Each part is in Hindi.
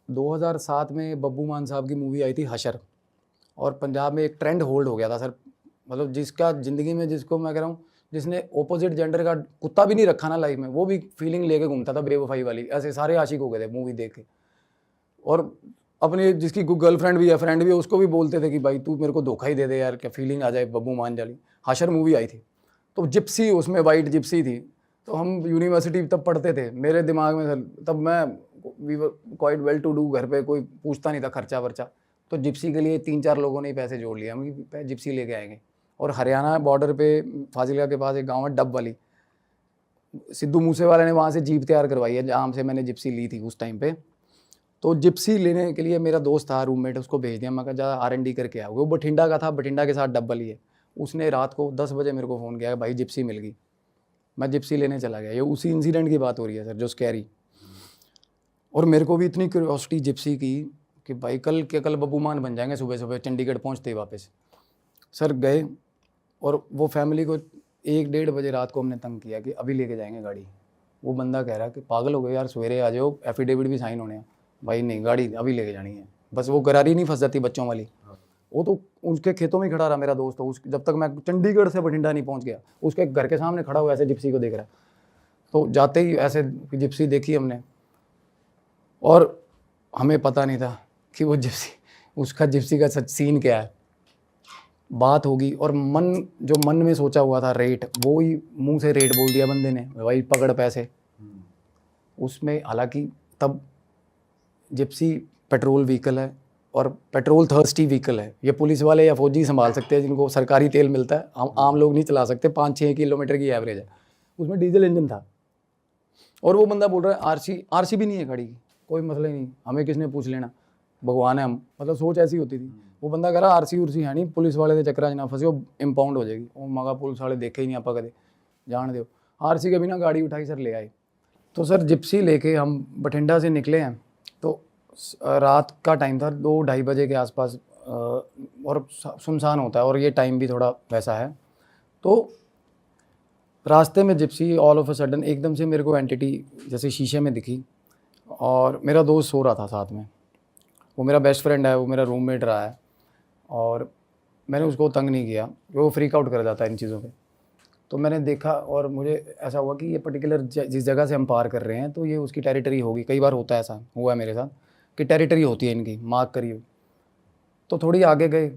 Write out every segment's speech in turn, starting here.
2007 में बब्बू मान साहब की मूवी आई थी हशर, और पंजाब में एक ट्रेंड होल्ड हो गया था सर। मतलब जिसका ज़िंदगी में, जिसको मैं कह रहा हूँ, जिसने ऑपोजिट जेंडर का कुत्ता भी नहीं रखा ना लाइफ में, वो भी फीलिंग लेके घूमता था बेवफाई वाली। ऐसे सारे आशिक हो गए थे मूवी देख के। और अपनी जिसकी गर्लफ्रेंड भी है, फ्रेंड भी है, उसको भी बोलते थे कि भाई तू मेरे को धोखा ही दे दे यार, क्या फीलिंग आ जाए बब्बू मान जाली। हशर मूवी आई थी, तो जिप्सी उसमें वाइट जिप्सी थी। तो हम यूनिवर्सिटी तब पढ़ते थे, मेरे दिमाग में सर तब मैं, we were quite well to do, घर पे कोई पूछता नहीं था खर्चा वर्चा। तो जिप्सी के लिए 3-4 लोगों ने ही पैसे जोड़ लिया, हम कि जिप्सी लेके आएंगे। और हरियाणा बॉर्डर पे फाजिलका के पास एक गांव है डब वाली, सिद्धू मूसेवाले ने वहाँ से जीप तैयार करवाई है जहाँ से मैंने जिप्सी ली थी उस टाइम पे। तो जिप्सी लेने के लिए मेरा दोस्त था रूममेट, उसको भेज दिया। मैं कहा जा R&D करके आओगे। वो बठिंडा का था, बठिंडा के साथ डब्बल ही है। उसने रात को 10 बजे मेरे को फ़ोन किया, भाई जिप्सी मिल गई। मैं जिप्सी लेने चला गया। ये उसी इंसिडेंट की बात हो रही है सर, जो स्कैरी। और मेरे को भी इतनी क्यूरियोसिटी जिप्सी की कि भाई कल बब्बू मान बन जाएंगे। सुबह सुबह चंडीगढ़ पहुँचते ही वापस सर गए, और वो फैमिली को 1-1:30 बजे रात को हमने तंग किया कि अभी लेके जाएंगे गाड़ी। वो बंदा कह रहा है कि पागल हो गए यार, सवेरे आ जाओ, एफिडेविट भी साइन होने हैं। भाई नहीं, गाड़ी अभी लेके जानी है। बस वो गरारी नहीं फंस जाती बच्चों वाली। वो तो उसके खेतों में खड़ा रहा मेरा दोस्त। तो जब तक मैं चंडीगढ़ से बठिंडा नहीं पहुंच गया, उसके घर के सामने खड़ा हुआ ऐसे जिप्सी को देख रहा है। तो जाते ही ऐसे जिप्सी देखी हमने, और हमें पता नहीं था कि वो जिप्सी, उसका जिप्सी का सच सीन क्या है। बात होगी, और जो मन में सोचा हुआ था रेट, वो ही मुंह से रेट बोल दिया बंदे ने, भाई पकड़ पैसे। उसमें हालांकि तब जिप्सी पेट्रोल व्हीकल है, और पेट्रोल थर्स्टी व्हीकल है। ये पुलिस वाले या फौजी संभाल सकते हैं जिनको सरकारी तेल मिलता है, हम आम लोग नहीं चला सकते। 5-6 किलोमीटर की एवरेज है। उसमें डीजल इंजन था, और वो बंदा बोल रहा है आरसी भी नहीं है गाड़ी की, कोई मसला ही नहीं, हमें किसने पूछ लेना, भगवान है हम। मतलब सोच ऐसी होती थी। वो बंदा कह रहा आरसी उर्सी है नहीं, पुलिस वाले के चक्कर ना फंसे, वो इम्पाउंड हो जाएगी। वो मगा पुलिस वाले देखे ही नहीं आप कदे, जान दो। आरसी के बिना गाड़ी उठाई सर ले आए। तो सर जिप्सी लेके हम बठिंडा से निकले हैं। तो रात का टाइम था, 2-2:30 बजे के आसपास, और सुनसान होता है, और ये टाइम भी थोड़ा वैसा है। तो रास्ते में Gypsy all of a sudden एकदम से मेरे को एंटिटी जैसे शीशे में दिखी, और मेरा दोस्त सो रहा था साथ में। वो मेरा बेस्ट फ्रेंड है, वो मेरा रूममेट रहा है, और मैंने उसको तंग नहीं किया, वो फ्रीक आउट कर जाता है इन चीज़ों पे। तो मैंने देखा, और मुझे ऐसा हुआ कि ये पर्टिकुलर जिस जगह से हम पार कर रहे हैं, तो ये उसकी टेरिटरी होगी। कई बार होता है, ऐसा हुआ है मेरे साथ कि टेरिटरी होती है इनकी, मार्क करी हुई। तो थोड़ी आगे गए,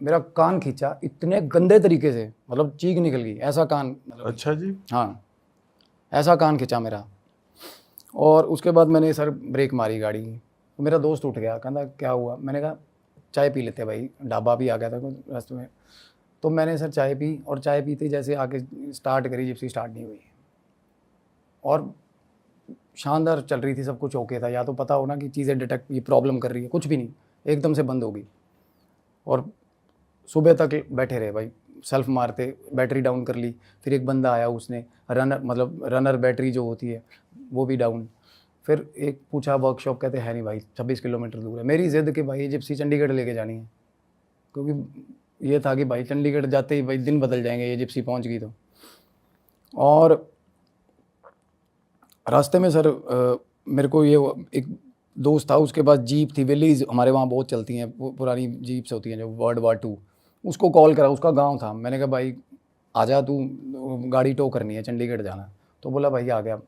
मेरा कान खींचा इतने गंदे तरीके से, मतलब चीख निकल गई ऐसा कान, मतलब अच्छा जी। हाँ, ऐसा कान खींचा मेरा। और उसके बाद मैंने सर ब्रेक मारी गाड़ी की। तो मेरा दोस्त उठ गया, कहता क्या हुआ। मैंने कहा चाय पी लेते भाई, ढाबा भी आ गया था रास्ते में। तो मैंने सर चाय पी, और चाय पीते जैसे आके स्टार्ट करी, जिप्सी स्टार्ट नहीं हुई। और शानदार चल रही थी, सब कुछ ओके था। या तो पता हो ना कि चीज़ें डिटेक्ट, ये प्रॉब्लम कर रही है, कुछ भी नहीं, एकदम से बंद हो गई। और सुबह तक बैठे रहे भाई, सेल्फ मारते, बैटरी डाउन कर ली। फिर एक बंदा आया, उसने रनर बैटरी जो होती है वो भी डाउन। फिर एक पूछा वर्कशॉप, कहते हैं नहीं भाई, 26 किलोमीटर दूर है। मेरी ज़िद कि भाई जिप्सी चंडीगढ़ लेके जानी है, क्योंकि ये था कि भाई चंडीगढ़ जाते ही भाई दिन बदल जाएंगे, ये जिप्सी पहुंच गई तो। और रास्ते में सर मेरे को ये एक दोस्त था, उसके पास जीप थी, विलीज हमारे वहाँ बहुत चलती हैं, पुरानी जीप्स होती हैं जो World War II। उसको कॉल करा, उसका गांव था। मैंने कहा भाई आजा तू, गाड़ी टो करनी है, चंडीगढ़ जाना। तो बोला भाई आ गया।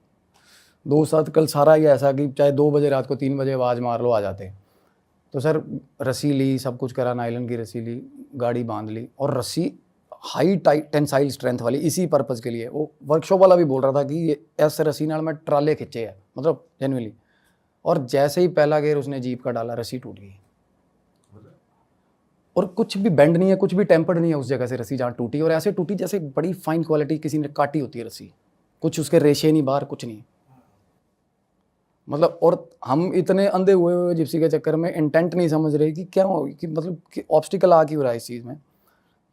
दोस्त साथ कल सारा ही ऐसा कि चाहे 2 बजे रात को, 3 बजे आवाज़ मार लो, आ जाते। तो सर रस्सी ली, सब कुछ करा, नायलन की रस्सी ली, गाड़ी बांध ली। और रस्सी हाई टाइट टेंसाइल स्ट्रेंथ वाली, इसी पर्पज़ के लिए। वो वर्कशॉप वाला भी बोल रहा था कि ये ऐसे रस्सी नाल मैं ट्राले खिंचे है, मतलब जेनुअनली। और जैसे ही पहला गेयर उसने जीप का डाला, रस्सी टूट गई। और कुछ भी बेंड नहीं है, कुछ भी टेम्पर्ड नहीं है उस जगह से रस्सी जहाँ टूटी। और ऐसे टूटी जैसे बड़ी फाइन क्वालिटी किसी ने काटी होती है रस्सी, कुछ उसके रेशे नहीं बाहर, कुछ नहीं। मतलब, और हम इतने अंधे हुए हुए जिप्सी के चक्कर में, इंटेंट नहीं समझ रहे कि क्या हो, कि मतलब कि ऑब्स्टिकल आ क्यों रहा है इस चीज़ में।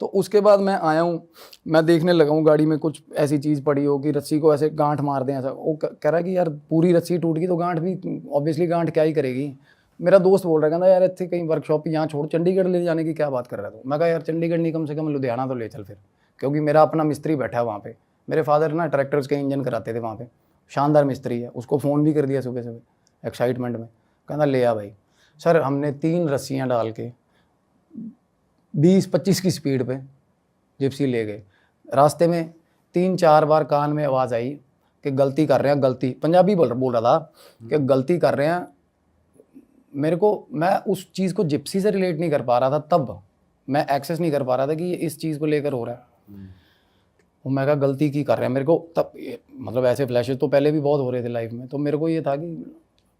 तो उसके बाद मैं आया हूँ, मैं देखने लगा हूँ गाड़ी में कुछ ऐसी चीज़ पड़ी हो कि रस्सी को ऐसे गांठ मार दें ऐसा। वो कह रहा है कि यार पूरी रस्सी टूट गई तो गांठ भी, ऑब्वियसली गांठ क्या ही करेगी। मेरा दोस्त बोल रहा है, कहता यार इतने कहीं वर्कशॉप यहाँ छोड़, चंडीगढ़ ले जाने की क्या बात कर रहा था। मैं कहा यार चंडीगढ़ नहीं, कम से कम लुधियाना तो ले चल फिर, क्योंकि मेरा अपना मिस्त्री बैठा है वहाँ पे। मेरे फादर ना ट्रैक्टर्स के इंजन कराते थे वहाँ पे, शानदार मिस्त्री है। उसको फ़ोन भी कर दिया सुबह सुबह, एक्साइटमेंट में, कहना ले आ भाई। सर हमने 3 रस्सियाँ डाल के 20-25 की स्पीड पे जिप्सी ले गए। रास्ते में 3-4 बार कान में आवाज़ आई कि गलती कर रहे हैं, गलती, पंजाबी बोल रहा था कि गलती कर रहे हैं। मेरे को, मैं उस चीज़ को जिप्सी से रिलेट नहीं कर पा रहा था, तब मैं एक्सेस नहीं कर पा रहा था कि ये इस चीज़ को लेकर हो रहा है। और मैं कहा गलती की कर रहे हैं। मेरे को तब मतलब ऐसे फ्लैशेस तो पहले भी बहुत हो रहे थे लाइफ में, तो मेरे को ये था कि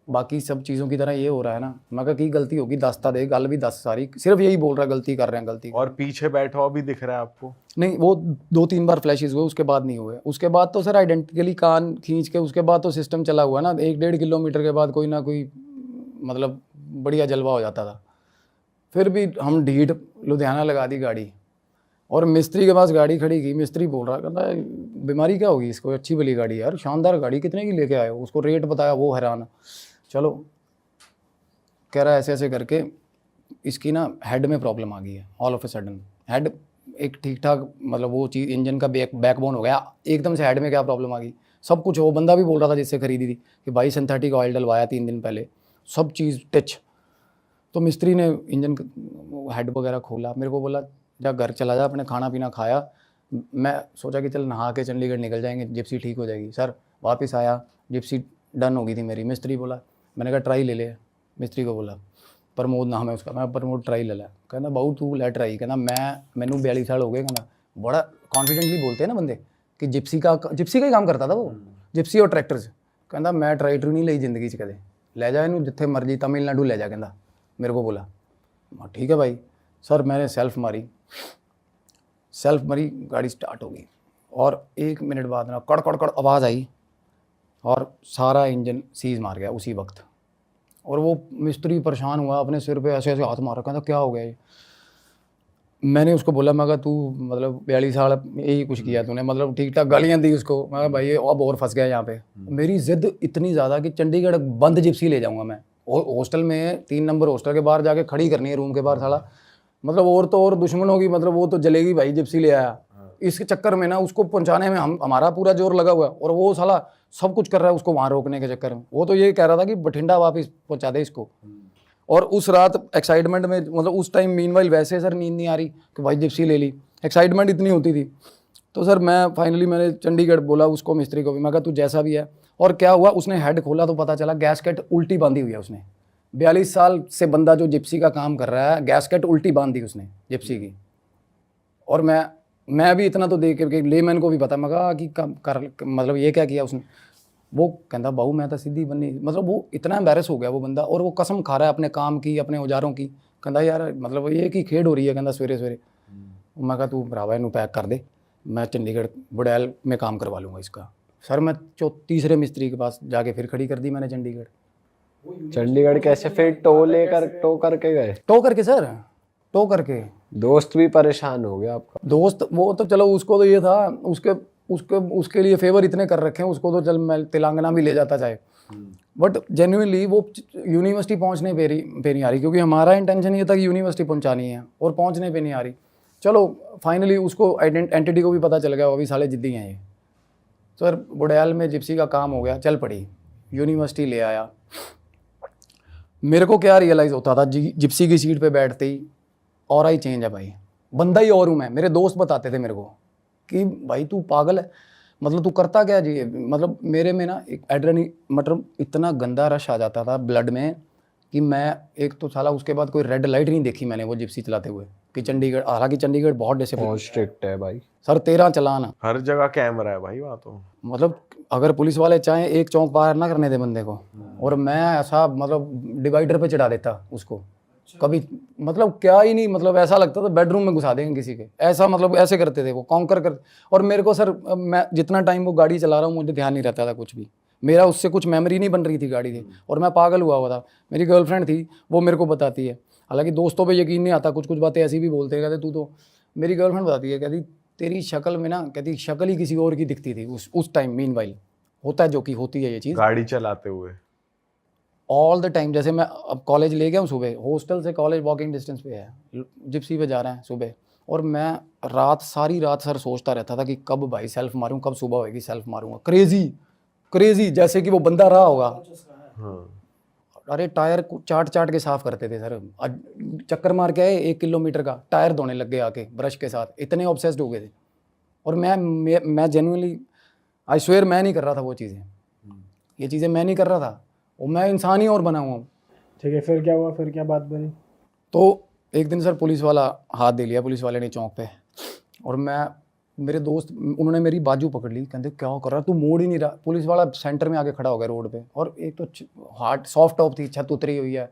बाकी सब चीज़ों की तरह ये हो रहा है ना। मैं कहा की गलती होगी, दस्ता दे, गल भी 10 सारी, सिर्फ यही बोल रहा है गलती कर रहे हैं, गलती। और पीछे बैठा हुआ भी दिख रहा है आपको? नहीं, वो 2-3 बार फ्लैशेस हुए, उसके बाद नहीं हुए। उसके बाद तो सर आइडेंटिकली कान खींच के उसके बाद तो सिस्टम चला हुआ ना, 1-1.5 किलोमीटर के बाद कोई ना कोई मतलब बढ़िया जलवा हो जाता था। फिर भी हम ढीठ लुधियाना लगा दी गाड़ी, और मिस्त्री के पास गाड़ी खड़ी की। मिस्त्री बोल रहा, कहता बीमारी क्या होगी इसको, अच्छी भली गाड़ी यार, शानदार गाड़ी, कितने की लेके आए हो? उसको रेट बताया, वो हैरान। चलो, कह रहा है ऐसे ऐसे करके इसकी ना हेड में प्रॉब्लम आ गई है। All of a sudden head एक ठीक ठाक मतलब वो चीज़ इंजन का बैकबोन हो गया, एकदम से हेड में क्या प्रॉब्लम आ गई। सब कुछ वो बंदा भी बोल रहा था जिससे खरीदी थी कि भाई सिंथेटिक ऑयल डलवाया 3 दिन पहले, सब चीज़ टच। तो मिस्त्री ने इंजन हेड वगैरह खोला, मेरे को बोला जा घर चला जा, अपने खाना पीना खाया। मैं सोचा कि चल नहा के चंडीगढ़ निकल जाएंगे, जिप्सी ठीक हो जाएगी। सर वापस आया, जिप्सी डन हो गई थी मेरी। मिस्त्री बोला, मैंने कहा ट्राई ले ले। मिस्त्री को बोला, प्रमोद नाम है उसका, मैं प्रमोद ट्राई ले लिया। कहना बाऊ तू ले ट्राई, कहना मैनू 42 साल हो गए। कहना बड़ा कॉन्फिडेंटली बोलते हैं ना बंदे कि जिप्सी का ही काम करता था वो, जिप्सी और ट्रैक्टर से। कहना मैं ट्राई नहीं ली जिंदगी च कदे, ले जा इनू जिथे मर्जी, तमिलनाडु ले जा। कहना मेरे को बोला, ठीक है भाई। सर मैंने सेल्फ मारी, गाड़ी स्टार्ट हो गई, और 1 मिनट बाद ना कड़ कड़ कड़ आवाज़ आई, और सारा इंजन सीज मार गया उसी वक्त। और वो मिस्त्री परेशान हुआ, अपने सिर पे ऐसे ऐसे हाथ मारा, कहता क्या हो गया ये? मैंने उसको बोला, मैं कहा तू मतलब 42 साल यही कुछ किया तूने, मतलब ठीक ठाक गालियाँ दी उसको। मैं कहा भाई अब और फंस गया यहाँ पे। मेरी ज़िद इतनी ज़्यादा कि चंडीगढ़ बंद जिप्सी ले जाऊँगा मैं, और हॉस्टल में 3 नंबर हॉस्टल के बाहर जाके खड़ी करनी है रूम के बाहर। साला मतलब और तो और दुश्मन होगी, मतलब वो तो जलेगी भाई, जिप्सी ले आया। इसके चक्कर में ना उसको पहुंचाने में हमारा पूरा जोर लगा हुआ है, और वो साला सब कुछ कर रहा है उसको वहाँ रोकने के चक्कर में। वो तो ये कह रहा था कि बठिंडा वापस पहुंचा दे इसको। और उस रात एक्साइटमेंट में, मतलब उस टाइम मीनवाइल वैसे सर नींद नहीं आ रही कि भाई जिप्सी ले ली, एक्साइटमेंट इतनी होती थी। तो सर मैंने चंडीगढ़ बोला उसको, मिस्त्री को भी, मैं कहा तू जैसा भी है। और क्या हुआ, उसने हेड खोला तो पता चला गैसकेट उल्टी बांधी हुई है उसने। 42 साल से बंदा जो जिप्सी का काम कर रहा है, गैसकेट उल्टी बांध दी उसने जिप्सी की। और मैं भी इतना तो देख के लेमैन को भी पता, मैं कहा कि मतलब ये क्या किया उसने? वो कहता बाबू मैं तो सीधी बनी, मतलब वो इतना एम्बैरस हो गया वो बंदा, और वो कसम खा रहा है अपने काम की, अपने औजारों की। कहता यार मतलब ये की खेड हो रही है, कहता सवेरे सवेरे। मैं कहा तू भरावा इनू पैक कर दे, मैं चंडीगढ़ बुड़ैल में काम करवा लूँगा इसका। सर मैं तीसरे मिस्त्री के पास जाके फिर खड़ी कर दी मैंने चंडीगढ़ कैसे फिर टो करके सर, टो करके। दोस्त भी परेशान हो गया आपका? दोस्त वो तो चलो, उसको तो ये था, उसके लिए फेवर इतने कर रखे हैं उसको, तो चल मैं तेलंगाना भी ले जाता चाहे। बट जेन्युइनली वो यूनिवर्सिटी पहुंचने पे नहीं आ रही, क्योंकि हमारा इंटेंशन ये था कि यूनिवर्सिटी पहुंचानी है, और पहुंचने पे नहीं आ रही। चलो फाइनली उसको एंटिटी को भी पता चल गया, वो भी साले जिद्दी हैं ये। सर बुड़ैल में जिप्सी का काम हो गया, चल पड़ी, यूनिवर्सिटी ले आया। मेरे को क्या रियलाइज़ होता था, जिप्सी की सीट पे बैठते ही और ही चेंज है भाई, बंदा ही और हूँ मैं। मेरे दोस्त बताते थे मेरे को कि भाई तू पागल है, मतलब तू करता क्या जी? मतलब मेरे में ना एक एड्रेनलिन, मतलब इतना गंदा रश आ जाता था ब्लड में कि मैं, एक तो साला उसके बाद कोई रेड लाइट नहीं देखी मैंने वो जिप्सी चलाते हुए कि चंडीगढ़। हालांकि चंडीगढ़ बहुत डिसिप्लिन, बहुत स्ट्रिक्ट है भाई सर, 13 चलान, हर जगह कैमरा है भाई वहाँ तो। मतलब अगर पुलिस वाले चाहें एक चौक पार ना करने दे बंदे को, और मैं ऐसा मतलब डिवाइडर पे चढ़ा देता उसको कभी, मतलब क्या ही नहीं, मतलब ऐसा लगता था बेडरूम में घुसा देंगे किसी के, ऐसा मतलब ऐसे करते थे वो, कॉन्कर कर। और मेरे को सर, मैं जितना टाइम वो गाड़ी चला रहा हूँ मुझे ध्यान नहीं रहता था कुछ भी, मेरा उससे कुछ मेमोरी नहीं बन रही थी गाड़ी की, और मैं पागल हुआ था। मेरी गर्लफ्रेंड थी, वो मेरे को बताती है, हालांकि दोस्तों पे यकीन नहीं आता, कुछ बातें ऐसी भी बोलते हैं, कहते तू तो, मेरी गर्लफ्रेंड बताती है, कहती तेरी शक्ल में ना, कहती शक्ल ही किसी और की दिखती थी उस टाइम। मीनवाइल होता है, जो कि होती है ये चीज़ गाड़ी चलाते हुए ऑल द टाइम। जैसे मैं अब कॉलेज ले गया हूँ, सुबह हॉस्टल से कॉलेज वॉकिंग डिस्टेंस पे है, जिप्सी पे जा रहे हैं सुबह, और मैं सारी रात सर सोचता रहता था कि कब भाई सेल्फ मारूं, कब सुबह होगी सेल्फ मारूंगा। क्रेजी जैसे कि वो बंदा रहा होगा। हाँ। अरे टायर को चाट चाट के साफ करते थे सर। चक्कर मार के आए 1 किलोमीटर का, टायर धोने लग गए आके ब्रश के साथ, इतने ऑब्सेस्ड हो गए थे। और मैं जेन्युइनली आई स्वेयर मैं नहीं कर रहा था वो चीज़ें, ये चीज़ें मैं नहीं कर रहा था, और मैं इंसान ही और बना हुआ हूँ। ठीक है, फिर क्या हुआ, फिर क्या बात बनी? तो एक दिन सर पुलिस वाला हाथ दे लिया, पुलिस वाले ने चौक पे, और मेरे दोस्त उन्होंने मेरी बाजू पकड़ ली, कहते क्या कर रहा तू, मोड़ ही नहीं रहा। पुलिस वाला सेंटर में आके खड़ा हो गया रोड पे, और एक तो हार्ड सॉफ्ट टॉप थी, छत उतरी हुई है,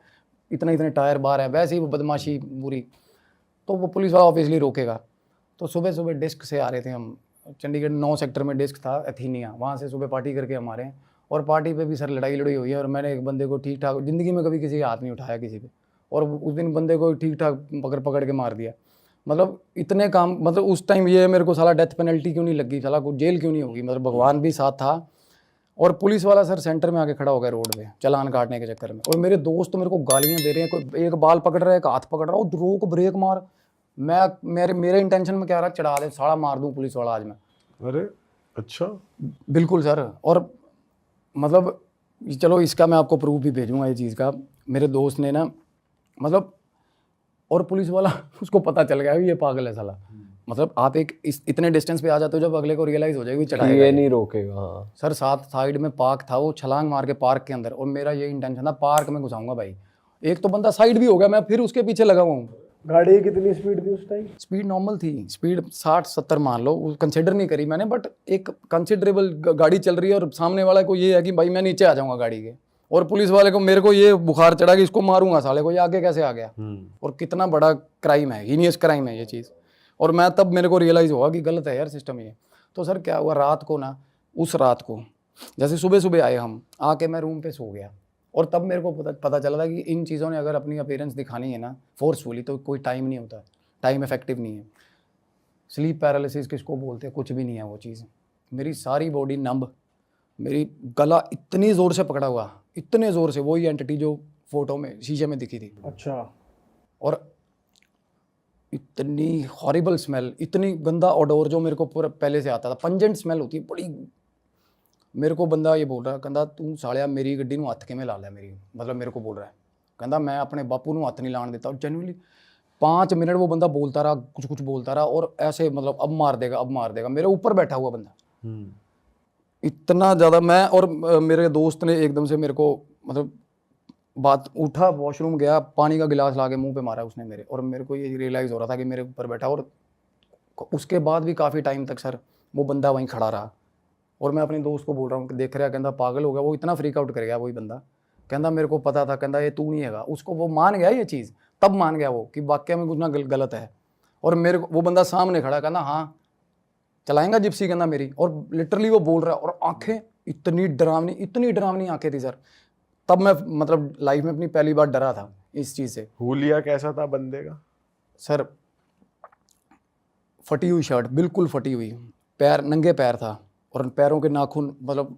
इतने टायर बाहर है, वैसे ही वो बदमाशी बुरी। तो वो पुलिस वाला ऑब्वियसली रोकेगा। तो सुबह सुबह डिस्क से आ रहे थे हम, चंडीगढ़ 9 सेक्टर में डिस्क था एथीनिया, वहाँ से सुबह पार्टी करके हम आ रहे हैं। और पार्टी पे भी सर लड़ाई लड़ाई हुई है, और मैंने एक बंदे को ठीक ठाक, ज़िंदगी में कभी किसी का हाथ नहीं उठाया किसी पे, और उस दिन बंदे को ठीक ठाक पकड़ के मार दिया। मतलब इतने काम, मतलब उस टाइम ये मेरे को साला डेथ पेनल्टी क्यों नहीं लगी, साला को जेल क्यों नहीं होगी, मतलब भगवान भी साथ था। और पुलिस वाला सर सेंटर में आके खड़ा हो गया रोड पे चालान काटने के चक्कर में, और मेरे दोस्त तो मेरे को गालियाँ दे रहे हैं, कोई एक बाल पकड़ रहा है, एक हाथ पकड़ रहा है, रोक ब्रेक मार। मेरे इंटेंशन में क्या रहा, चढ़ा दे साला, मार दूँ पुलिस वाला आज मैं। अरे अच्छा, बिल्कुल सर। और मतलब चलो इसका मैं आपको प्रूफ भी भेजूंगा ये चीज़ का, मेरे दोस्त ने ना, मतलब, और पुलिस वाला उसको पता चल गया भी ये पागल है साला। मतलब आप इतने डिस्टेंस पे आ जाते हो जब अगले को रियलाइज हो जाएगी चढ़ाएगा ये नहीं रोकेगा। हाँ सर, साथ साइड में पार्क था, वो छलांग मार के पार्क के अंदर, और मेरा ये इंटेंशन था पार्क में घुसाऊंगा भाई। एक तो बंदा साइड भी हो गया, मैं फिर उसके पीछे लगा हुआ हूँ। गाड़ी की कितनी स्पीड थी उस टाइम? स्पीड नॉर्मल थी, स्पीड 60-70 मान लो, कंसिडर नहीं करी मैंने, बट एक कंसिडरेबल गाड़ी चल रही है, और सामने वाला को ये है कि भाई मैं नीचे आ जाऊंगा गाड़ी के, और पुलिस वाले को मेरे को ये बुखार चढ़ा कि इसको मारूंगा साले को, ये आगे कैसे आ गया। और कितना बड़ा क्राइम है, हीनियस क्राइम है ये चीज़। और मैं तब मेरे को रियलाइज़ हुआ कि गलत है यार सिस्टम ये। तो सर क्या हुआ, रात को ना, उस रात को जैसे सुबह सुबह आए हम, आके मैं रूम पे सो गया, और तब मेरे को पता चला था कि इन चीज़ों ने अगर अपनी अपीयरेंस दिखानी है ना फोर्सफुली, तो कोई टाइम नहीं होता, टाइम इफेक्टिव नहीं है। स्लीप पैरालिसिस किसको बोलते हैं, कुछ भी नहीं है वो चीज़। मेरी सारी बॉडी नंब, मेरी गला इतनी ज़ोर से पकड़ा हुआ, इतने ज़ोर से, वही एंटिटी जो फोटो में शीशे में दिखी थी। अच्छा। और इतनी हॉरिबल स्मेल, इतनी गंदा ऑडोर जो मेरे को पूरा पहले से आता था, पंजेंट स्मेल होती है बड़ी। मेरे को बंदा ये बोल रहा है, कहता तू सालिया मेरी गड्डी नूं हत्थ किवें ला लिया मेरी, मतलब मेरे को बोल रहा है, कहता मैं अपने बापू नूं हत्थ नहीं लाने देता। और जेन्युइनली 5 मिनट वो बंदा बोलता रहा, कुछ बोलता रहा, और ऐसे मतलब अब मार देगा, अब मार देगा, मेरे ऊपर बैठा हुआ बंदा। इतना ज़्यादा मैं, और मेरे दोस्त ने एकदम से मेरे को, मतलब बात उठा, वॉशरूम गया, पानी का गिलास ला के मुँह पे मारा उसने मेरे, और मेरे को ये रियलाइज़ हो रहा था कि मेरे ऊपर बैठा। और उसके बाद भी काफ़ी टाइम तक सर वो बंदा वहीं खड़ा रहा, और मैं अपने दोस्त को बोल रहा हूँ कि देख रहा, कहता पागल हो गया, वो इतना फ्रीक आउट कर गया वही बंदा, कहता मेरे को पता था, कहता ये तू नहीं हैगा। उसको वो मान गया ये चीज़, तब मान गया वो कि वाकई में कुछ ना गलत है। और मेरे को वो बंदा सामने खड़ा, कहता हाँ चलाएंगा जिप्सी, कहता मेरी, और लिटरली वो बोल रहा है, और आंखें इतनी डरावनी आंखें थी सर। तब मैं मतलब लाइफ में अपनी पहली बार डरा था इस चीज़ से। हुलिया कैसा था बंदे का? सर फटी हुई शर्ट, बिल्कुल फटी हुई, पैर नंगे पैर था, और पैरों के नाखून, मतलब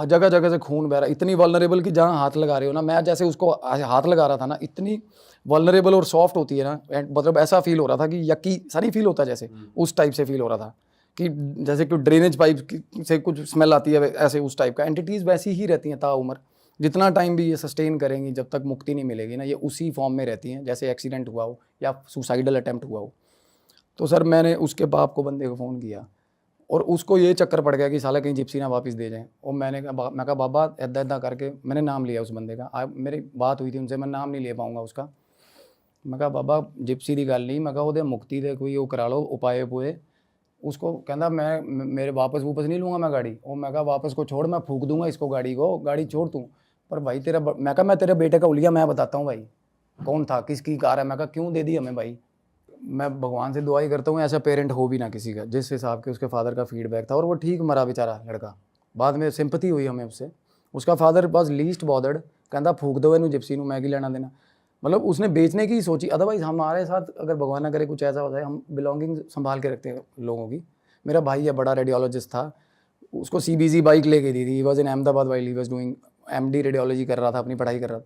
जगह जगह से खून बह रहा, इतनी वल्नरेबल कि जहाँ हाथ लगा रहे हो ना, मैं जैसे उसको हाथ लगा रहा था ना, इतनी वल्नरेबल और सॉफ्ट होती है ना, मतलब ऐसा फील हो रहा था कि यकी सा नहीं फील होता, जैसे उस टाइप से फील हो रहा था कि जैसे कि ड्रेनेज पाइप से कुछ स्मेल आती है, ऐसे उस टाइप का। एंटिटीज़ वैसी ही रहती हैं ताउम्र, जितना टाइम भी ये सस्टेन करेंगी, जब तक मुक्ति नहीं मिलेगी ना, ये उसी फॉर्म में रहती हैं जैसे एक्सीडेंट हुआ हो या सुसाइडल अटैम्प्ट हुआ हो। तो सर मैंने उसके बाप को, बंदे को फ़ोन किया, और उसको ये चक्कर पड़ गया कि साला कहीं जिप्सी ना वापस दे जाएं। और मैं कहा बाबा ऐदा करके, मैंने नाम लिया उस बंदे का, मेरी बात हुई थी उनसे, मैं नाम नहीं ले पाऊँगा उसका। मैं कहा बाबा जिप्सी की गल नहीं, मैं कहा वो मुक्ति दे कोई वो करा लो उपाय पुए। उसको कहता मैं मेरे वापस नहीं लूँगा मैं गाड़ी। और मैं कहा वापस को छोड़, मैं फूक दूंगा इसको, गाड़ी को, गाड़ी छोड़ तू। पर भाई तेरा, मैं कहा मैं तेरे बेटे का उलिया मैं बताता हूँ भाई कौन था, किसकी कार है। मैं कहा क्यों दे दी हमें भाई। मैं भगवान से दुआ ही करता हूँ ऐसा पेरेंट हो भी ना किसी का, जिस हिसाब के उसके फादर का फीडबैक था। और वो ठीक मरा बेचारा लड़का, बाद में सिंपैथी हुई हमें उससे। उसका फादर बस लीस्ट बॉदर्ड, कहता फूक दो इनू जिप्सी नू, मैगी लेना देना। मतलब उसने बेचने की ही सोची। अदरवाइज हमारे साथ अगर भगवान ना करे कुछ ऐसा होता है, हम बिलोंगिंग संभाल के रखते हैं लोगों की। मेरा भाई है बड़ा रेडियोलॉजिस्ट था, उसको CBZ बाइक लेके दी थी। He was in Ahmedabad while he was doing MD radiology कर रहा था, अपनी पढ़ाई कर रहा था।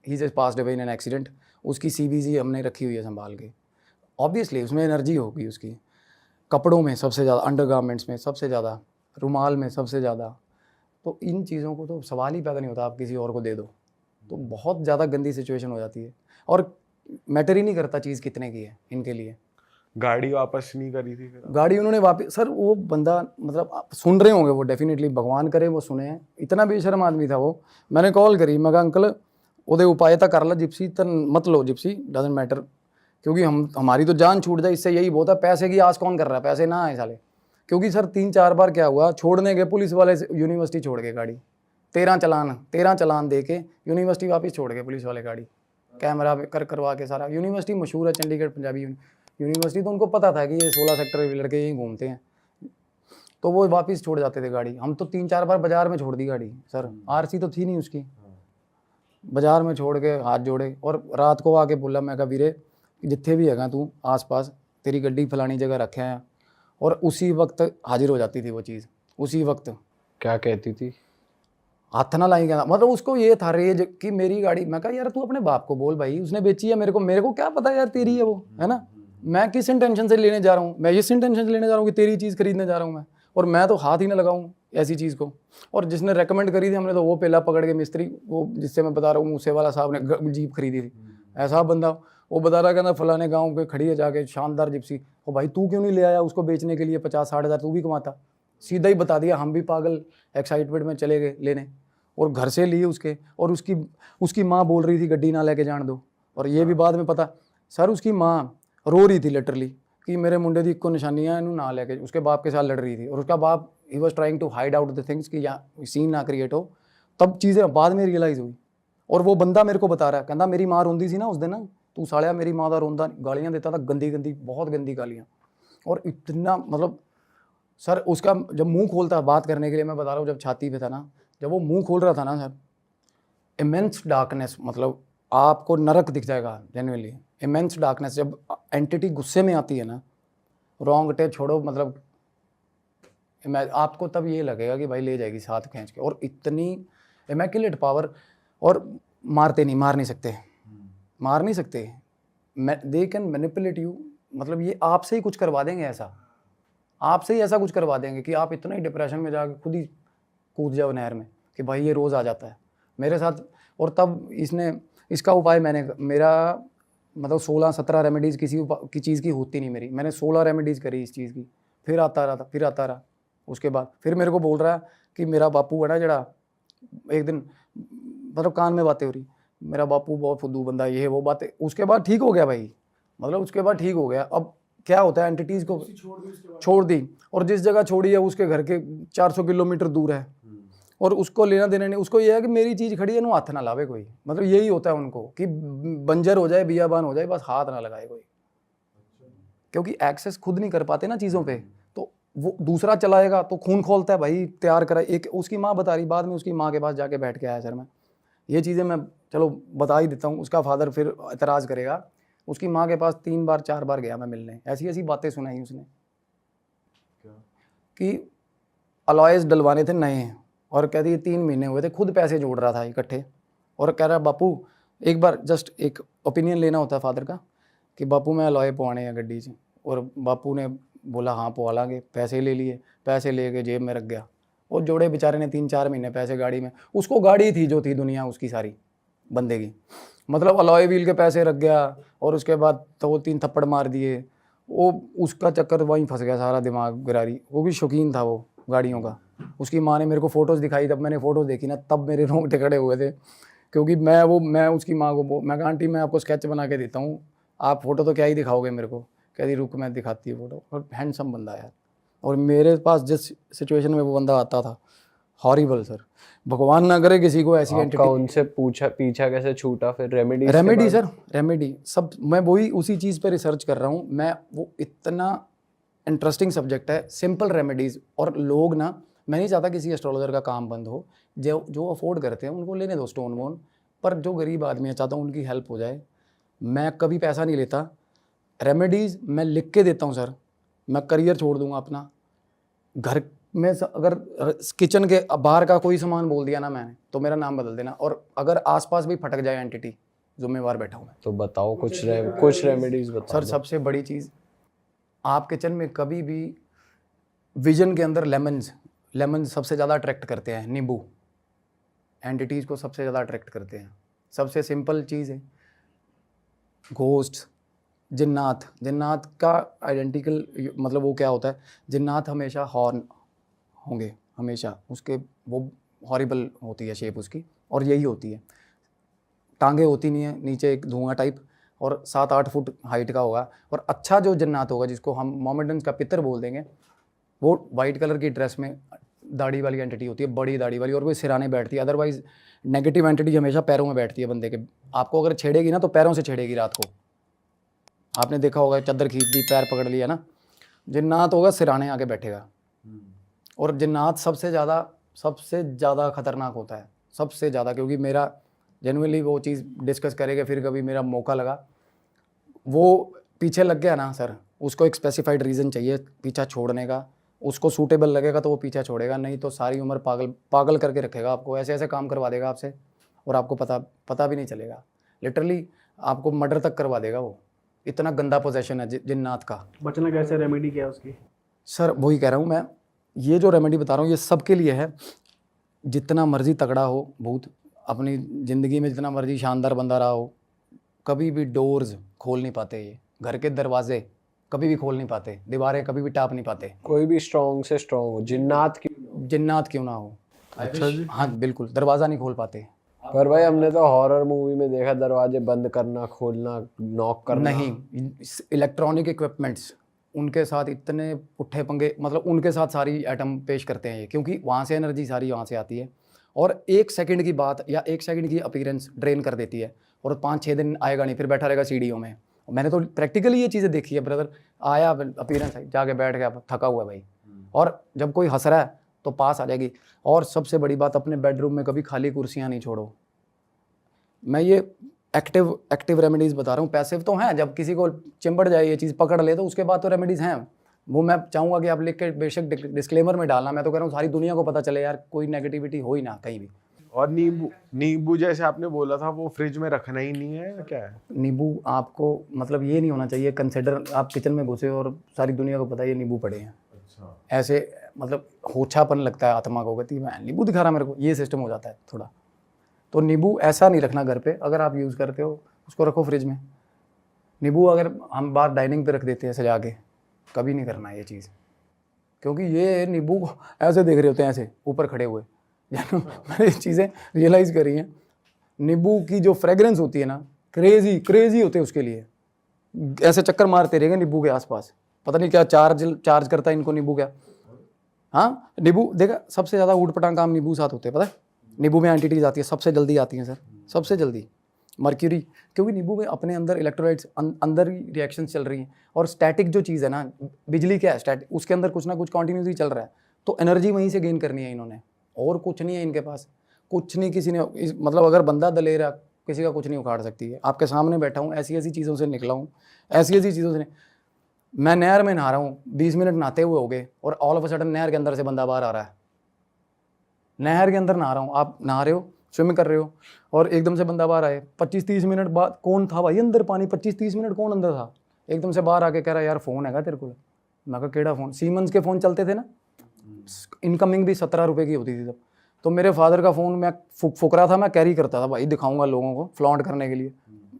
He just passed away in an accident. उसकी CBZ हमने रखी हुई है संभाल के। ऑब्वियसली उसमें एनर्जी होगी उसकी, कपड़ों में सबसे ज़्यादा, अंडरगारमेंट्स में सबसे ज़्यादा, रुमाल में सबसे ज़्यादा। तो इन चीज़ों को तो सवाल ही पैदा नहीं होता आप किसी और को दे दो। तो बहुत ज़्यादा गंदी सिचुएशन हो जाती है। और मैटर ही नहीं करता चीज़ कितने की है इनके लिए। गाड़ी वापस नहीं करी थी फिर? गाड़ी उन्होंने वापस, सर वो बंदा मतलब आप सुन रहे होंगे वो, डेफिनेटली भगवान करे वो सुने हैं, इतना बेशर्म आदमी था वो। मैंने कॉल करी, मैं कहा अंकल ਉਹਦੇ उपाय ਤਾਂ कर ला, जिप्सी तो मत लो, जिप्सी डजेंट मैटर, क्योंकि हमारी तो जान छूट जाए, इससे यही बहुत है। पैसे की आस कौन कर रहा है, पैसे ना आए साले। क्योंकि सर 3-4 बार क्या हुआ, छोड़ने गए पुलिस वाले यूनिवर्सिटी छोड़ के गाड़ी, 13 चलान दे के यूनिवर्सिटी वापस छोड़ गए पुलिस वाले गाड़ी, कैमरा करवा के सारा। यूनिवर्सिटी मशहूर है चंडीगढ़ पंजाबी यूनिवर्सिटी, तो उनको पता था कि ये 16 सेक्टर के लड़के यहीं घूमते हैं, तो वो वापस छोड़ जाते थे गाड़ी। हम तो 3-4 बार बाजार में छोड़ दी गाड़ी सर, आरसी तो थी नहीं उसकी, बाजार में छोड़ के हाथ जोड़े। और रात को आके बोला, मैं कहा वीरे जिथे भी हैगा तू आस पास, तेरी गड्डी फलानी जगह रखे हैं। और उसी वक्त हाजिर हो जाती थी वो चीज़, उसी वक्त। क्या कहती थी? हाथ ना लाई कहना, मतलब उसको ये था रेज कि मेरी गाड़ी। मैं कहा यार तू अपने बाप को बोल भाई, उसने बेची है मेरे को क्या पता यार तेरी है वो, है ना। मैं किस इंटेंशन से लेने जा रहा हूँ, मैं इस इंटेंशन से लेने जा रहा हूँ कि तेरी चीज़ खरीदने जा रहा हूँ मैं, और मैं तो हाथ ही ना लगाऊँ ऐसी चीज़ को। और जिसने रेकमेंड करी थी हमने तो वो पहला पकड़ के मिस्त्री, वो जिससे मैं बता रहा हूँ मूसे वाला साहब ने जीप खरीदी थी, ऐसा बंदा वो बता रहा कहना फलाने गाँव पे खड़ी है जाके शानदार जिप्सी। ओ भाई तू क्यों नहीं ले आया उसको बेचने के लिए, 50-60 हज़ार तू भी कमाता। सीधा ही बता दिया, हम भी पागल एक्साइटमेंट में चले गए लेने, और घर से लिए उसके। और उसकी माँ बोल रही थी गड्डी ना लेके जान दो। और ये भी बाद में पता सर, उसकी माँ रो रही थी लिटरली कि मेरे मुंडे दी इक्को निशानियां इन्हू ना लेके, उसके बाप के साथ लड़ रही थी। और उसका बाप ही was trying to hide out the things कि यहाँ सीन ना क्रिएट हो। तब चीज़ें बाद में रियलाइज़ हुई। और वो बंदा मेरे को बता रहा है, कहता मेरी माँ रोंदी सी ना उस दिन ना, तू सालिया मेरी माँ का रोंदा, गालियाँ देता था गंदी गंदी, बहुत गंदी गालियाँ। और इतना मतलब सर उसका जब मुंह खोलता बात करने के लिए, मैं बता रहा हूँ जब छाती पे था ना, जब वो मुंह खोल रहा था ना सर, इमेंस डार्कनेस, मतलब आपको नरक दिख जाएगा जेन्युइनली। इमेंस डार्कनेस, जब एंटिटी गुस्से में आती है ना, रोंगटे छोड़ो, मतलब आपको तब ये लगेगा कि भाई ले जाएगी साथ खींच के। और इतनी इमेक्युलेट पावर, और मार नहीं सकते, दे कैन मैनिपुलेट यू। मतलब ये आपसे ही कुछ करवा देंगे, आपसे ही ऐसा कुछ करवा देंगे कि आप इतना ही डिप्रेशन में जाके खुद ही कूद जाओ नहर में कि भाई ये रोज़ आ जाता है मेरे साथ। और तब इसका उपाय मेरा मतलब 16-17 रेमेडीज़ की चीज़ की होती नहीं मेरी, मैंने 16 रेमेडीज़ करी इस चीज़ की, फिर आता रहा। उसके बाद फिर मेरे को बोल रहा है कि मेरा बापू है ना जड़ा, एक दिन मतलब कान में बातें हो रही, मेरा बापू बहुत फुद्दू बंदा, ये है वो बातें। उसके बाद ठीक हो गया भाई, मतलब उसके बाद ठीक हो गया। अब क्या होता है, एंटिटीज़ को छोड़ दी, और जिस जगह छोड़ी है उसके घर के 400 किलोमीटर दूर है, और उसको लेना देना नहीं। उसको ये है कि मेरी चीज़ खड़ी है, नु हाथ ना लावे कोई, मतलब यही होता है उनको कि बंजर हो जाए, बियाबान हो जाए, बस हाथ ना लगाए कोई। क्योंकि एक्सेस खुद नहीं कर पाते ना चीज़ों पे, तो वो दूसरा चलाएगा तो खून खोलता है भाई, तैयार करा। एक उसकी माँ बता रही, बाद में उसकी माँ के पास जाके बैठ के आया सर मैं, ये चीज़ें मैं चलो बता ही देता हूँ। उसका फादर फिर एतराज़ करेगा। उसकी माँ के पास 3-4 बार गया मैं मिलने, ऐसी बातें सुनाई उसने कि अलॉयज़ डलवाने थे नए, और कहती 3 महीने हुए थे, खुद पैसे जोड़ रहा था इकट्ठे। और कह रहा बापू एक बार जस्ट एक ओपिनियन लेना होता है फादर का कि बापू मैं अलॉय पवाने हैं गड्डी से। और बापू ने बोला हाँ पवा लांगे, पैसे ले लिए, पैसे ले के जेब में रख गया। और जोड़े बेचारे ने 3-4 महीने पैसे गाड़ी में, उसको गाड़ी थी जो थी दुनिया उसकी सारी बंदे की, मतलब अलॉय व्हील के पैसे रख गया। और उसके बाद तो 3 थप्पड़ मार दिए, वो उसका चक्कर वहीं फंस गया सारा दिमाग गिरारी। वो भी शौकीन था वो गाड़ियों का। उसकी माँ ने मेरे को फ़ोटोज़ दिखाई, तब मैंने फ़ोटोज़ देखी ना, तब मेरे रोंगटे खड़े हुए थे। क्योंकि मैं उसकी माँ को मैं कहा आंटी मैं आपको स्केच बना के देता हूँ, आप फ़ोटो तो क्या ही दिखाओगे मेरे को। कहती रुक मैं दिखाती हूँ फ़ोटो। और हैंडसम बंदा यार, और मेरे पास जिस सिचुएशन में वो बंदा आता था, हॉरिबल सर, भगवान ना करे किसी को ऐसी आपका उनसे पीछा कैसे छूटा फिर? रेमेडी सर, रेमेडी सब मैं वही उसी चीज़ पे रिसर्च कर रहा हूँ मैं। वो इतना इंटरेस्टिंग सब्जेक्ट है, सिंपल रेमेडीज़। और लोग ना, मैं नहीं चाहता किसी एस्ट्रोलॉजर का काम बंद हो, जो अफोर्ड करते हैं उनको लेने दो स्टोन वोन, पर जो गरीब आदमी है चाहता हूँ उनकी हेल्प हो जाए। मैं कभी पैसा नहीं लेता, रेमेडीज़ मैं लिख के देता हूँ सर। मैं करियर छोड़ दूंगा अपना, घर में अगर किचन के बाहर का कोई सामान बोल दिया ना मैंने, तो मेरा नाम बदल देना। और अगर आसपास भी फटक जाए एंटिटी, जिम्मेवार बैठा हूँ मैं। तो बताओ कुछ रेमेडीज बताओ सर। सबसे बड़ी चीज़, आप किचन में कभी भी विजन के अंदर लेमन सबसे ज़्यादा अट्रैक्ट करते हैं, नींबू एंटिटीज़ को सबसे ज़्यादा अट्रैक्ट करते हैं। सबसे सिंपल चीज़ है। घोस्ट, जिन्नात, जिन्नात का आइडेंटिकल मतलब वो क्या होता है, जिन्नात हमेशा हॉर्न होंगे, हमेशा उसके वो हॉरिबल होती है शेप उसकी, और यही होती है, टांगे होती नहीं है, नीचे एक धुआं टाइप, और 7-8 फुट हाइट का होगा। और अच्छा जो जन्नात होगा, जिसको हम मोमेडन्स का पितर बोल देंगे, वो वाइट कलर की ड्रेस में दाढ़ी वाली एंटिटी होती है, बड़ी दाढ़ी वाली, और वो सिराने बैठती है। अदरवाइज नेगेटिव एंटिटी हमेशा पैरों में बैठती है बंदे के। आपको अगर छेड़ेगी ना तो पैरों से छेड़ेगी रात को, आपने देखा होगा, चादर खींच दी, पैर पकड़ लिया ना। जिन्नात होगा सिराने आके बैठेगा। और जिन्नात सबसे ज़्यादा खतरनाक होता है, सबसे ज़्यादा, क्योंकि मेरा जेनुअनली वो चीज़ डिस्कस करेंगे फिर कभी, मेरा मौका लगा, वो पीछे लग गया ना सर, उसको एक स्पेसिफाइड रीज़न चाहिए पीछा छोड़ने का, उसको सूटेबल लगेगा तो वो पीछा छोड़ेगा, नहीं तो सारी उम्र पागल करके रखेगा आपको, ऐसे ऐसे काम करवा देगा आपसे, और आपको पता भी नहीं चलेगा। लिटरली आपको मर्डर तक करवा देगा वो, इतना गंदा पोजेशन है जिन्नात का। बचना कैसे, रेमेडी क्या है उसकी? सर वही कह रहा हूँ मैं, ये जो रेमेडी बता रहा हूँ ये सबके लिए है। जितना मर्जी तगड़ा हो भूत, अपनी ज़िंदगी में जितना मर्जी शानदार बंदा रहा हो, कभी भी डोर्स खोल नहीं पाते, ये घर के दरवाजे कभी भी खोल नहीं पाते, दीवारें कभी भी टाप नहीं पाते, कोई भी स्ट्रॉन्ग से स्ट्रॉन्ग हो, जिन्नात क्यों ना हो। अच्छा जी। हाँ बिल्कुल, दरवाज़ा नहीं खोल पाते। पर भाई हमने तो हॉरर मूवी में देखा दरवाजे बंद करना, खोलना, नॉक करना। नहीं, इलेक्ट्रॉनिक इक्विपमेंट्स उनके साथ इतने पुट्ठे पंगे, मतलब उनके साथ सारी एटम पेश करते हैं ये, क्योंकि वहाँ से एनर्जी सारी वहाँ से आती है, और 1 सेकंड की बात या 1 सेकंड की अपीयरेंस ड्रेन कर देती है, और 5-6 दिन आएगा नहीं, फिर बैठा रहेगा सीढ़ियों में। मैंने तो प्रैक्टिकली ये चीज़ें देखी है ब्रदर, आया अपीयरेंस जाके बैठ गया, थका हुआ है भाई, और जब कोई हंस रहा है तो पास आ जाएगी। और सबसे बड़ी बात, अपने बेडरूम में कभी खाली कुर्सियाँ नहीं छोड़ो। मैं ये एक्टिव रेमेडीज़ बता रहा हूँ, पैसिव तो हैं, जब किसी को चिंबड़ जाए ये चीज़ पकड़ ले तो उसके बाद तो रेमेडीज़ हैं, वो मैं चाहूँगा कि आप लिख के बेशक डिस्क्लेमर में डालना। मैं तो कह रहा हूँ सारी दुनिया को पता चले यार, कोई नेगेटिविटी हो ही ना कहीं भी। और नींबू जैसे आपने बोला था, वो फ्रिज में रखना ही नहीं है या क्या है? नींबू आपको मतलब ये नहीं होना चाहिए कंसिडर, आप किचन में घुसे और सारी दुनिया को पता है ये नींबू पड़े हैं, अच्छा। ऐसे मतलब होछापन लगता है आत्मा को, कहती है मैं नींबू दिखा रहा मेरे को, ये सिस्टम हो जाता है थोड़ा। तो नींबू ऐसा नहीं रखना घर पे, अगर आप यूज़ करते हो उसको रखो फ्रिज में। नींबू अगर हम बाहर डाइनिंग पे रख देते हैं सजा के, कभी नहीं करना ये चीज़, क्योंकि ये नींबू को ऐसे देख रहे होते हैं, ऐसे ऊपर खड़े हुए। मैंने ये चीज़ें रियलाइज़ करी हैं। नींबू की जो फ्रेगरेंस होती है ना, क्रेजी होते हैं उसके लिए, ऐसे चक्कर मारते रहेंगे नींबू के आसपास, पता नहीं क्या चार्ज करता है इनको नींबू क्या। हाँ नींबू देखा, सबसे ज़्यादा ऊट पटांग काम नींबू साथ होते हैं, पता है नींबू में एंटिटीज आती है, सबसे जल्दी आती हैं सर, सबसे जल्दी मर्क्यूरी, क्योंकि नींबू में अपने अंदर इलेक्ट्रोलाइट्स अंदर ही रिएक्शन चल रही हैं। और स्टैटिक जो चीज़ है ना, बिजली क्या है, स्टैटिक, उसके अंदर कुछ ना कुछ कॉन्टीन्यूसली चल रहा है, तो एनर्जी वहीं से गेन करनी है इन्होंने, और कुछ नहीं है इनके पास, कुछ नहीं किसी ने मतलब अगर बंदा दलेर है, किसी का कुछ नहीं उखाड़ सकती है। आपके सामने बैठा हूँ, ऐसी ऐसी चीज़ों से निकला हूँ, ऐसी चीज़ों से। मैं नहर में नहा रहा हूँ, 20 मिनट नहाते हुए हो गए, और ऑल ऑफ अ सडन नहर के अंदर से बंदा बाहर आ रहा है। नहर के अंदर नहा रहा हूँ, आप नहा रहे हो, स्विमिंग कर रहे हो, और एकदम से बंदा बाहर आए, 25-30 मिनट बाद कौन था भाई अंदर, पानी 25-30 मिनट कौन अंदर था, एकदम से बाहर आके कह रहा है यार फ़ोन हैगा तेरे को। मैं कहा केड़ा फ़ोन, सीमंस के फ़ोन चलते थे ना, इनकमिंग भी 17 रुपये की होती थी तब। तो मेरे फादर का फ़ोन मैं फुक रहा था, मैं कैरी करता था भाई, दिखाऊंगा लोगों को फ्लॉन्ट करने के लिए।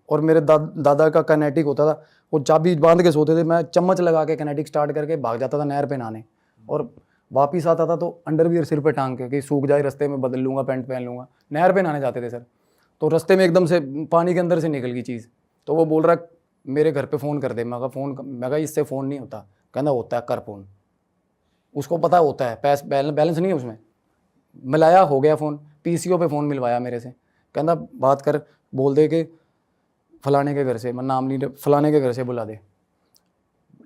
और मेरे दादा का कैनेटिक होता था, वो चाबी बांध के सोते थे, मैं चम्मच लगा के कैनेटिक स्टार्ट करके भाग जाता था नहर पे नहाने, और वापिस आता था तो अंडरवियर सिर पे टांग के कि सूख जाए, रास्ते में बदल लूँगा, पैंट पहन लूँगा। नहर पे नहाने जाते थे सर, तो रास्ते में एकदम से पानी के अंदर से निकल गई चीज़, तो वो बोल रहा मेरे घर पे फ़ोन कर दे। मैं कहा इससे फ़ोन नहीं होता, कहना होता है कर फ़ोन, उसको पता होता है बैलेंस नहीं है उसमें। मिलाया, हो गया फ़ोन, पीसीओ पे फ़ोन मिलवाया मेरे से, कहना बात कर, बोल दे कि फलाने के घर से, मैं नाम नहीं, फलाने के घर से बुला दे।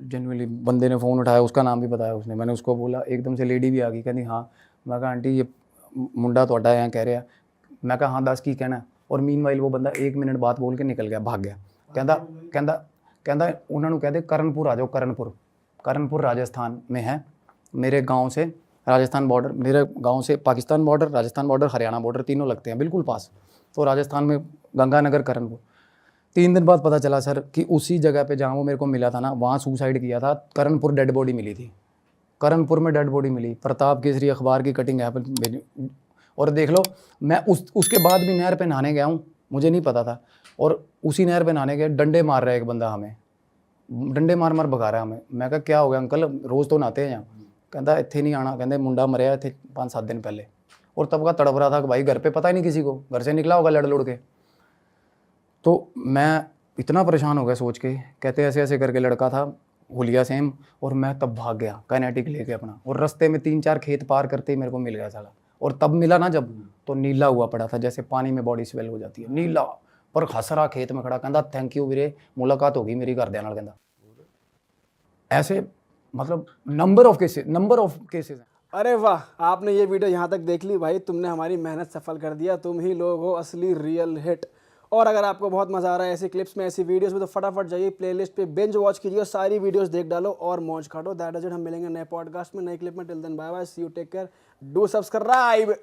जनरली बंदे ने फ़ोन उठाया, उसका नाम भी बताया उसने, मैंने उसको बोला, एकदम से लेडी भी आ गई, कहती हाँ। मैं कहा आंटी ये मुंडा तो यहाँ कह रहा। मैं कहा हाँ 10 की कहना। और मीनवाइल वो बंदा 1 मिनट बात बोल के निकल गया, भाग गया। कहता उन्होंने कह दे करनपुर आ जाओ, करनपुर राजस्थान में है, मेरे गाँव से राजस्थान बॉर्डर, मेरे गांव से Pakistan border, Rajasthan border, Haryana border, तीनों लगते हैं बिल्कुल पास। तो राजस्थान में गंगानगर, करनपुर। 3 दिन बाद पता चला सर कि उसी जगह पे जहाँ वो मेरे को मिला था ना, वहाँ सुसाइड किया था। करनपुर डेड बॉडी मिली थी, करनपुर में डेड बॉडी मिली। प्रताप केसरी अखबार की कटिंग है। और देख लो, मैं उसके बाद भी नहर पे नहाने गया हूँ, मुझे नहीं पता था। और उसी नहर पे नहाने गए, डंडे मार रहा है एक बंदा हमें, डंडे मार मार भगा रहा है हमें। मैं कहा क्या हो गया अंकल, रोज़ तो नहाते हैं यहाँ। कहता ਇੱਥੇ नहीं आना, कहते मुंडा मरिया थे 5-7 दिन पहले। और तब का तड़प रहा था कि भाई घर पे पता ही नहीं किसी को, घर से निकला होगा लड़ लुड़ के। तो मैं इतना परेशान हो गया सोच के। कहते ऐसे ऐसे करके लड़का था हुलिया सेम, और मैं तब भाग गया काइनेटिक लेके अपना, और रास्ते में 3-4 खेत पार करते ही मेरे को मिल गया साला। और तब मिला ना जब, तो नीला हुआ पड़ा था, जैसे पानी में बॉडी स्वेल हो जाती है, नीला पर हंस रहा खेत में खड़ा। कहता थैंक यू वीरे, मुलाकात होगी मेरी घरदिਆਂ ਨਾਲ। कहता ऐसे मतलब नंबर ऑफ केसेस हैं। अरे वाह, आपने ये वीडियो यहाँ तक देख ली भाई, तुमने हमारी मेहनत सफल कर दिया। तुम ही लोग हो असली रियल हिट। और अगर आपको बहुत मज़ा आ रहा है ऐसी क्लिप्स में, ऐसी वीडियोस में, तो फटाफट जाइए प्लेलिस्ट पे बिंज वॉच कीजिए, सारी वीडियोस देख डालो और मौज काटो। That is it. हम मिलेंगे नए पॉडकास्ट में, नए क्लिप में। Till then bye bye, see you, take care, do subscribe.